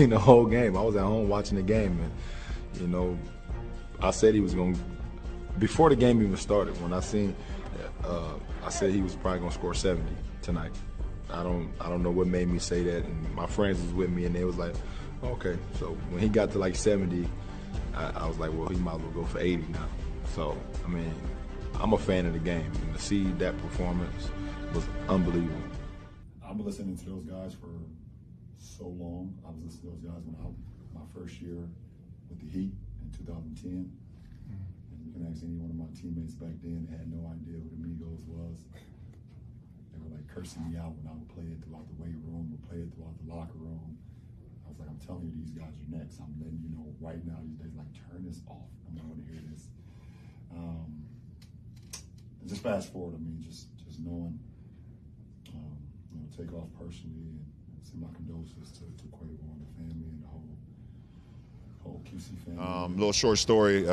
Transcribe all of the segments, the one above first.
seen the whole game. I was at home watching the game, and you know, I said he was going to, before the game even started, when I seen, I said he was probably going to score 70 tonight. I don't know what made me say that, and my friends was with me, and they was like, okay. So when he got to like 70, I was like, well, he might as well go for 80 now. So, I mean, I'm a fan of the game, and to see that performance was unbelievable. I've been listening to those guys for so long. I was listening to those guys when my first year with the Heat in 2010. And you can ask any one of my teammates back then, they had no idea who the Migos was. They were like cursing me out when I would play it throughout the weight room or play it throughout the locker room. I was like, I'm telling you, these guys are next. I'm letting you know right now these days, like, turn this off. I don't want to hear this. And just fast forward, I mean, just knowing, take off personally and send my condolences to Quavo and the family and the whole QC family. Little short story.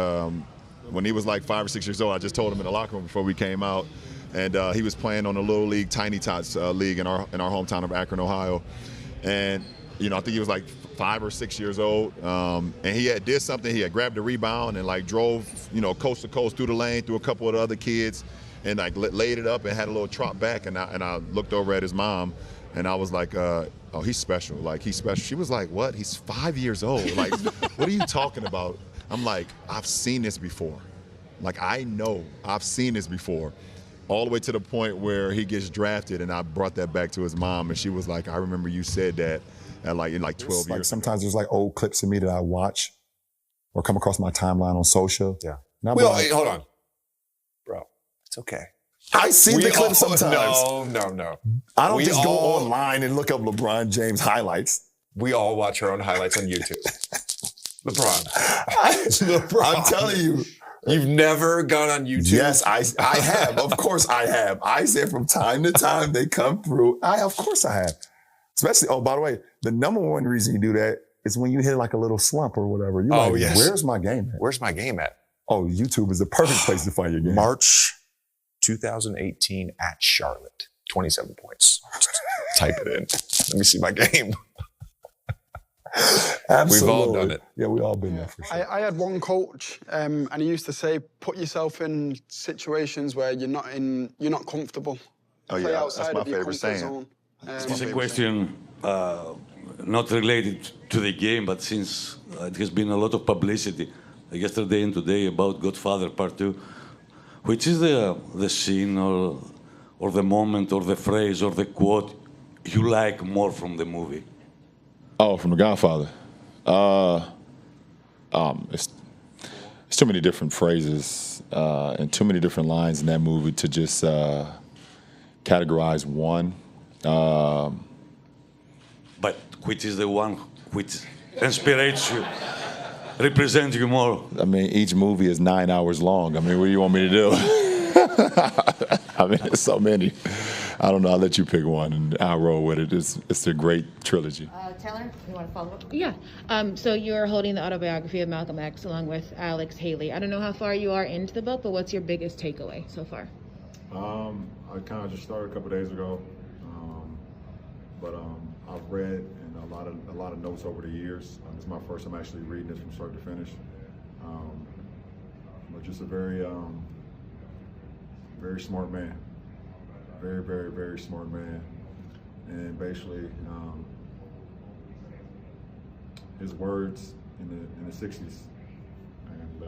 When he was like 5 or 6 years old, I just told him in the locker room before we came out, and he was playing on the Little League Tiny Tots league in our hometown of Akron, Ohio, and you know, I think he was like 5 or 6 years old, and he did something. He had grabbed a rebound and like drove, you know, coast to coast through the lane through a couple of the other kids, and like laid it up and had a little trot back. And I looked over at his mom, and I was like, oh, he's special. Like, he's special. She was like, what? He's 5 years old. Like, what are you talking about? I'm like, I've seen this before. Like, I know I've seen this before. All the way to the point where he gets drafted, and I brought that back to his mom, and she was like, I remember you said that at like in like 12 years. Like sometimes there's like old clips of me that I watch or come across my timeline on social. Yeah. Hey, hold on. Bro, it's okay. I see the clips sometimes. No. I don't just go online and look up LeBron James highlights. We all watch our own highlights on YouTube. LeBron. I'm telling you. You've never gone on YouTube? Yes, I have. Of course I have. I said from time to time they come through. Of course I have. Especially, oh, by the way, the number one reason you do that is when you hit like a little slump or whatever. You're like, yes. Where's my game at? Where's my game at? Oh, YouTube is the perfect place to find your game. March 2018 at Charlotte. 27 points. Type it in. Let me see my game. Absolutely. We've all done it. Yeah, we've all been there for sure. I had one coach, and he used to say, put yourself in situations where you're not comfortable. Oh yeah, that's my favorite saying. Zone. It's a question not related to the game, but since it has been a lot of publicity yesterday and today about Godfather Part 2, which is the scene or the moment or the phrase or the quote you like more from the movie? Oh, from The Godfather. It's too many different phrases and too many different lines in that movie to just categorize one. But which is the one which inspires you, represents you more? I mean, each movie is 9 hours long. I mean, what do you want me to do? I mean, there's so many. I don't know. I'll let you pick one, and I'll roll with it. It's a great trilogy. Taylor, you want to follow up? Yeah. So you're holding the autobiography of Malcolm X along with Alex Haley. I don't know how far you are into the book, but what's your biggest takeaway so far? I kind of just started a couple days ago, but I've read and a lot of notes over the years. This is my first time actually reading this from start to finish. But just a very smart man, very, very, very smart man, and basically his words in the '60s and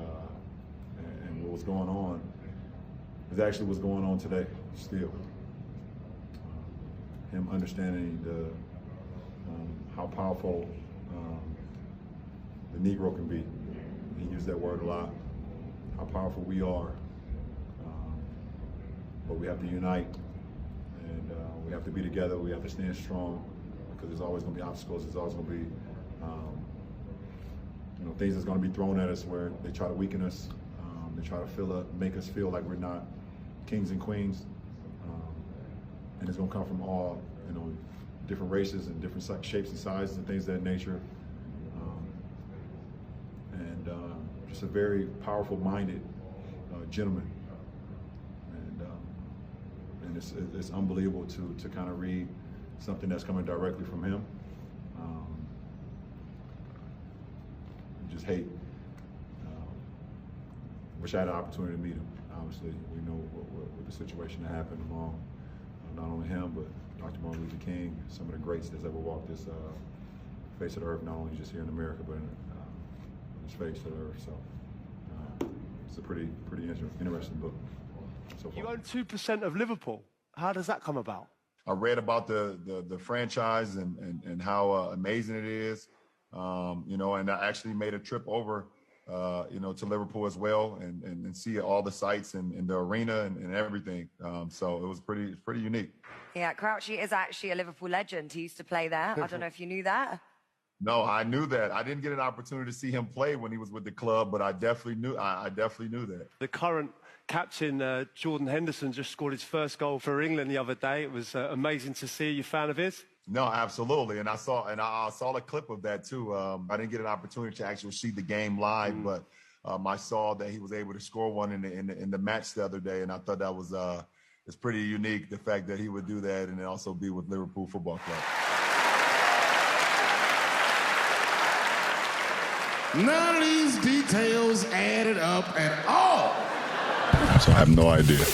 what was going on is actually what's going on today still. Him understanding how powerful the Negro can be. He used that word a lot. How powerful we are, but we have to unite, and we have to be together. We have to stand strong because there's always going to be obstacles. There's always going to be things that's going to be thrown at us where they try to weaken us. They try to make us feel like we're not kings and queens, and it's going to come from all different races and different shapes and sizes and things of that nature, and just a very powerful-minded gentleman, and it's unbelievable to kind of read something that's coming directly from him, just hate. Wish I had an opportunity to meet him. Obviously, we know what the situation that happened among not only him, but Dr. Martin Luther King, some of the greats that's ever walked this face of the earth, not only just here in America, but in this face of the earth. So it's a pretty interesting book so far. You own 2% of Liverpool. How does that come about? I read about the franchise and how amazing it is, you know, and I actually made a trip over, you know, to Liverpool as well and see all the sights and the arena and everything. So it was pretty unique. Yeah, Crouchy is actually a Liverpool legend. He used to play there. I don't know if you knew that. No, I knew that. I didn't get an opportunity to see him play when he was with the club, but I definitely knew that. The current captain, Jordan Henderson, just scored his first goal for England the other day. It was amazing to see. Are you a fan of his? No, absolutely. And I saw a clip of that too. I didn't get an opportunity to actually see the game live, but I saw that he was able to score one in the match the other day, and I thought that was it's pretty unique, the fact that he would do that and then also be with Liverpool Football Club. None of these details added up at all. So I have no idea.